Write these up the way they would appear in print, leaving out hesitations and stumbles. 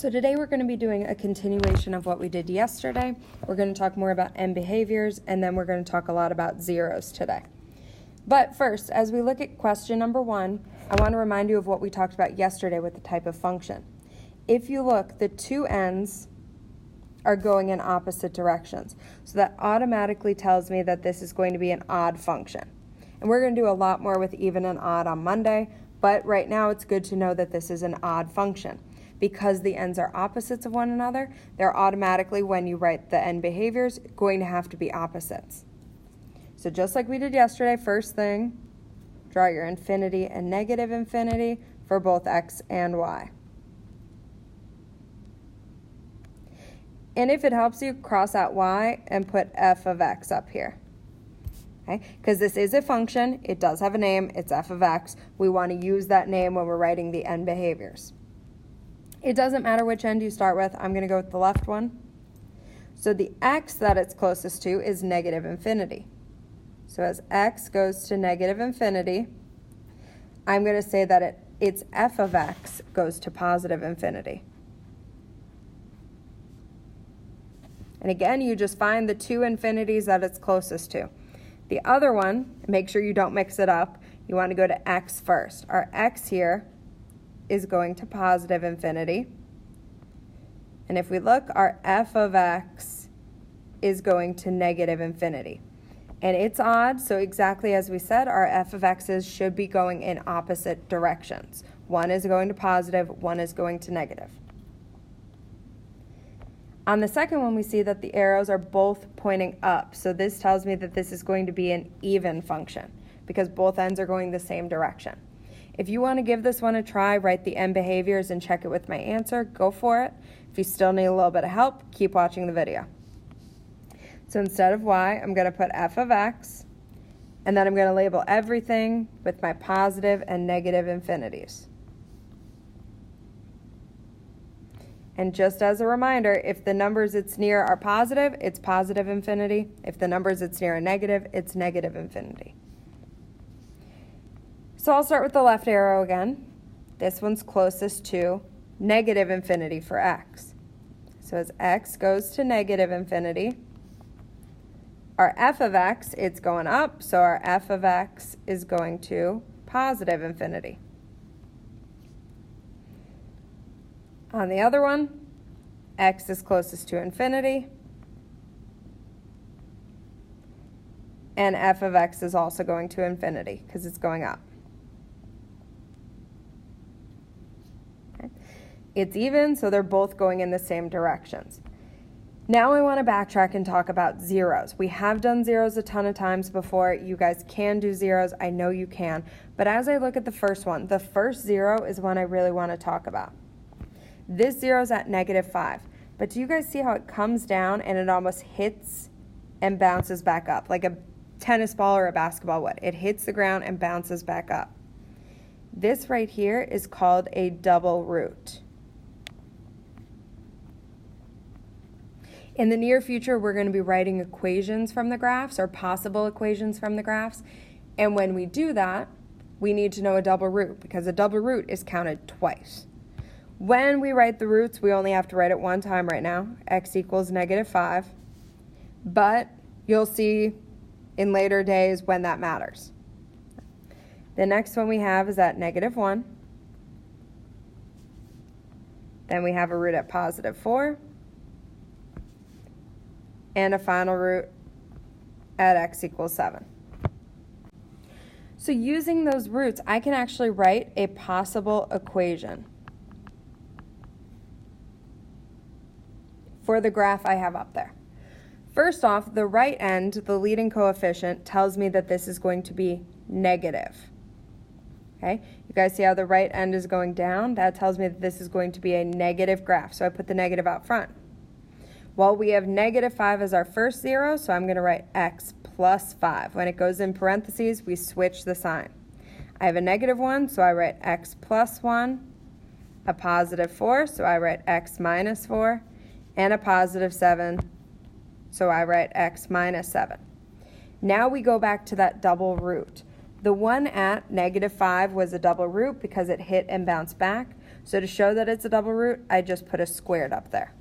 So today we're going to be doing a continuation of what we did yesterday. We're going to talk more about end behaviors, and then we're going to talk a lot about zeros today. But first, as we look at question number 1, I want to remind you of what we talked about yesterday with the type of function. If you look, the two ends are going in opposite directions. So that automatically tells me that this is going to be an odd function. And we're going to do a lot more with even and odd on Monday, but right now it's good to know that this is an odd function. Because the ends are opposites of one another, they're automatically, when you write the end behaviors, going to have to be opposites. So just like we did yesterday, first thing, draw your infinity and negative infinity for both x and y. And if it helps you, cross out y and put f of x up here. Okay? Because this is a function, it does have a name, it's f of x. We want to use that name when we're writing the end behaviors. It doesn't matter which end you start with. I'm going to go with the left one. So the x that it's closest to is negative infinity. So as x goes to negative infinity, I'm going to say that its f of x goes to positive infinity. And again, you just find the two infinities that it's closest to. The other one, make sure you don't mix it up. You want to go to x first. Our x here is going to positive infinity. And if we look, our f of x is going to negative infinity. And it's odd, so exactly as we said, our f of x's should be going in opposite directions. One is going to positive, one is going to negative. On the second one, we see that the arrows are both pointing up. So this tells me that this is going to be an even function because both ends are going the same direction. If you want to give this one a try, write the end behaviors and check it with my answer, go for it. If you still need a little bit of help, keep watching the video. So instead of y, I'm going to put f of x, and then I'm going to label everything with my positive and negative infinities. And just as a reminder, if the numbers it's near are positive, it's positive infinity. If the numbers it's near are negative, it's negative infinity. So I'll start with the left arrow again. This one's closest to negative infinity for x. So as x goes to negative infinity, our f of x, it's going up, so our f of x is going to positive infinity. On the other one, x is closest to infinity, and f of x is also going to infinity because it's going up. It's even, so they're both going in the same directions. Now I want to backtrack and talk about zeros. We have done zeros a ton of times before. You guys can do zeros. I know you can. But as I look at the first one, the first zero is one I really want to talk about. This zero is at -5. But do you guys see how it comes down and it almost hits and bounces back up, like a tennis ball or a basketball would? It hits the ground and bounces back up. This right here is called a double root. In the near future, we're going to be writing equations from the graphs or possible equations from the graphs. And when we do that, we need to know a double root because a double root is counted twice. When we write the roots, we only have to write it one time right now. X equals -5. But you'll see in later days when that matters. The next one we have is at -1. Then we have a root at +4. And a final root at x equals 7. So using those roots, I can actually write a possible equation for the graph I have up there. First off, the right end, the leading coefficient, tells me that this is going to be negative. Okay, you guys see how the right end is going down? That tells me that this is going to be a negative graph, so I put the negative out front. Well, we have -5 as our first zero, so I'm going to write x plus 5. When it goes in parentheses, we switch the sign. I have a -1, so I write x plus 1, a +4, so I write x minus 4, and a +7, so I write x minus 7. Now we go back to that double root. The one at -5 was a double root because it hit and bounced back. So to show that it's a double root, I just put a squared up there.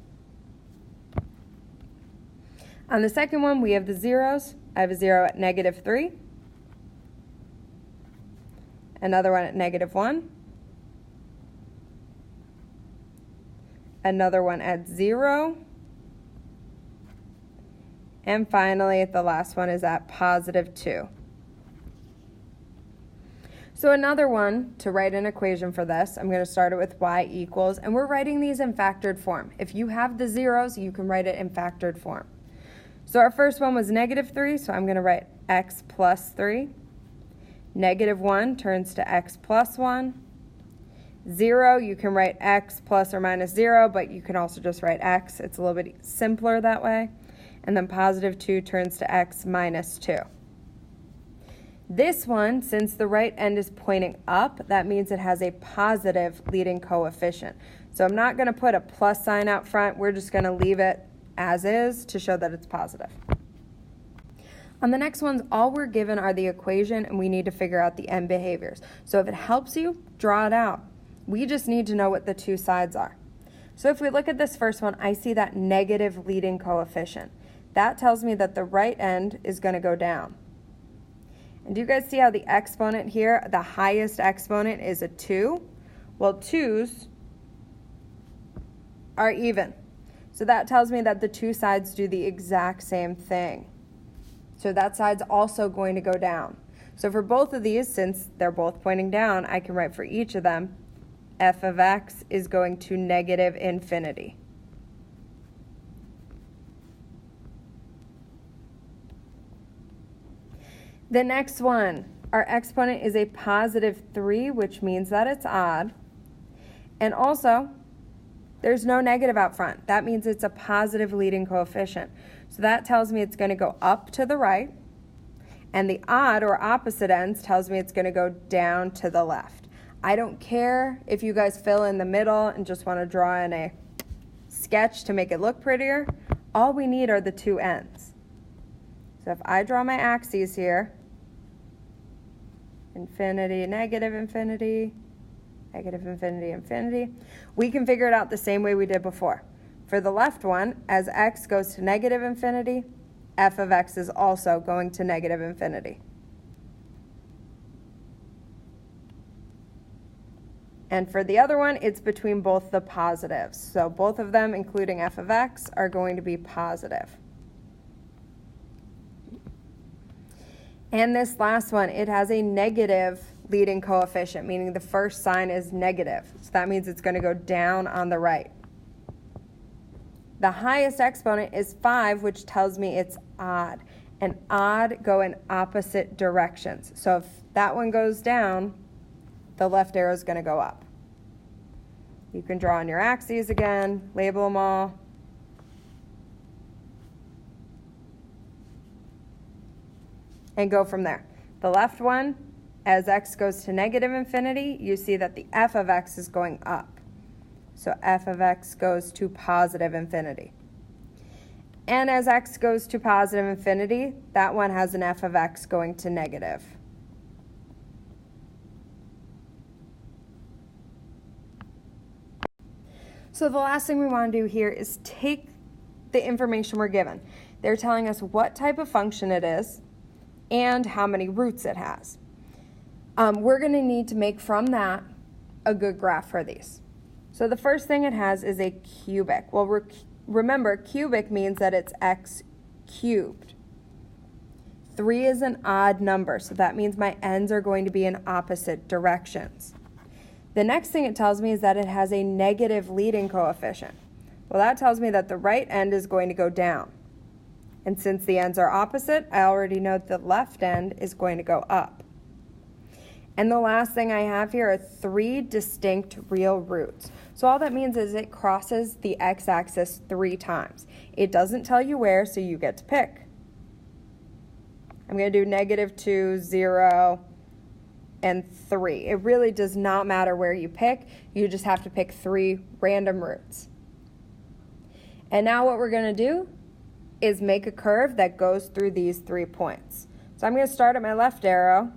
On the second one, we have the zeros. I have a 0 at -3, another one at -1, another one at 0, and finally the last one is at +2. So another one, to write an equation for this, I'm going to start it with y equals, and we're writing these in factored form. If you have the zeros, you can write it in factored form. So our first one was -3, so I'm going to write x plus 3. -1 turns to x plus 1. 0, you can write x plus or minus 0, but you can also just write x. It's a little bit simpler that way. And then +2 turns to x minus 2. This one, since the right end is pointing up, that means it has a positive leading coefficient. So I'm not going to put a plus sign out front. We're just going to leave it as is to show that it's positive. On the next ones, all we're given are the equation, and we need to figure out the end behaviors. So if it helps you, draw it out. We just need to know what the two sides are. So if we look at this first one, I see that negative leading coefficient. That tells me that the right end is going to go down. And do you guys see how the exponent here, the highest exponent is a 2? Well, 2's are even. So that tells me that the two sides do the exact same thing. So that side's also going to go down. So for both of these, since they're both pointing down, I can write for each of them, f of x is going to -infinity. The next one, our exponent is a +3, which means that it's odd. And also, there's no negative out front. That means it's a positive leading coefficient. So that tells me it's going to go up to the right. And the odd or opposite ends tells me it's going to go down to the left. I don't care if you guys fill in the middle and just want to draw in a sketch to make it look prettier. All we need are the two ends. So if I draw my axes here, infinity, -infinity, -infinity, infinity, we can figure it out the same way we did before. For the left one, as x goes to -infinity, f of x is also going to -infinity. And for the other one, it's between both the positives. So both of them, including f of x, are going to be positive. And this last one, it has a negative leading coefficient, meaning the first sign is negative. So that means it's going to go down on the right. The highest exponent is 5, which tells me it's odd. And odd go in opposite directions. So if that one goes down, the left arrow is going to go up. You can draw on your axes again, label them all. And go from there. The left one, as x goes to -infinity, you see that the f of x is going up. So f of x goes to +infinity. And as x goes to +infinity, that one has an f of x going to negative. So the last thing we want to do here is take the information we're given. They're telling us what type of function it is and how many roots it has. We're going to need to make from that a good graph for these. So the first thing it has is a cubic. Well, remember, cubic means that it's x cubed. 3 is an odd number, so that means my ends are going to be in opposite directions. The next thing it tells me is that it has a negative leading coefficient. Well, that tells me that the right end is going to go down. And since the ends are opposite, I already know the left end is going to go up. And the last thing I have here are 3 distinct real roots. So all that means is it crosses the x-axis 3 times. It doesn't tell you where, so you get to pick. I'm going to do -2, 0, and 3. It really does not matter where you pick. You just have to pick 3 random roots. And now what we're going to do is make a curve that goes through these 3 points. So I'm going to start at my left arrow,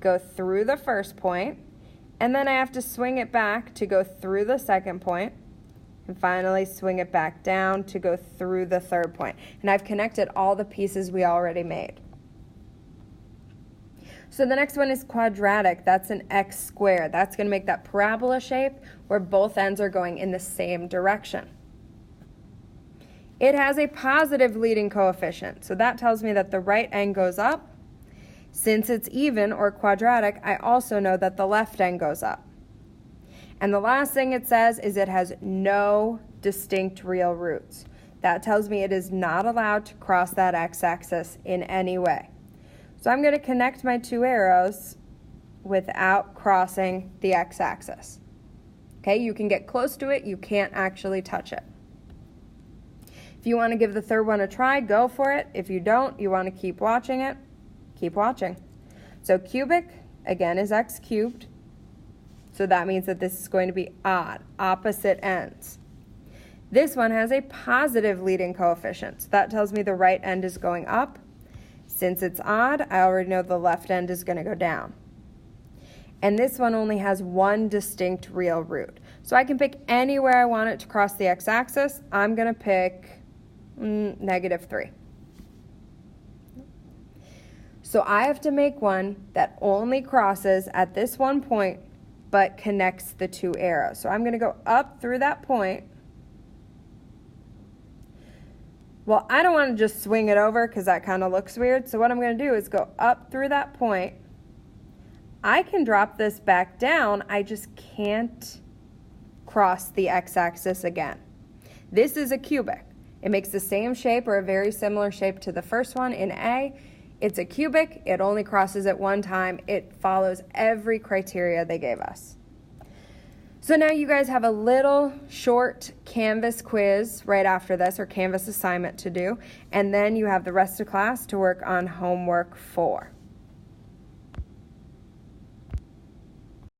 go through the first point, And then I have to swing it back to go through the second point, and finally swing it back down to go through the third point. And I've connected all the pieces we already made. So the next one is quadratic. That's an x squared. That's going to make that parabola shape where both ends are going in the same direction. It has a positive leading coefficient, so that tells me that the right end goes up. Since it's even or quadratic, I also know that the left end goes up. And the last thing it says is it has no distinct real roots. That tells me it is not allowed to cross that x-axis in any way. So I'm going to connect my two arrows without crossing the x-axis. Okay, you can get close to it, you can't actually touch it. If you want to give the third one a try, go for it. If you don't, you want to keep watching it, keep watching. So cubic, again, is x cubed. So that means that this is going to be odd, opposite ends. This one has a positive leading coefficient. So that tells me the right end is going up. Since it's odd, I already know the left end is going to go down. And this one only has one distinct real root. So I can pick anywhere I want it to cross the x-axis. I'm going to pick -3. So I have to make one that only crosses at this one point but connects the two arrows. So I'm going to go up through that point. Well, I don't want to just swing it over because that kind of looks weird. So what I'm going to do is go up through that point. I can drop this back down. I just can't cross the x-axis again. This is a cubic. It makes the same shape or a very similar shape to the first one in A. It's a cubic. It only crosses at one time. It follows every criteria they gave us. So now you guys have a little short Canvas quiz right after this, or Canvas assignment to do, and then you have the rest of class to work on homework 4.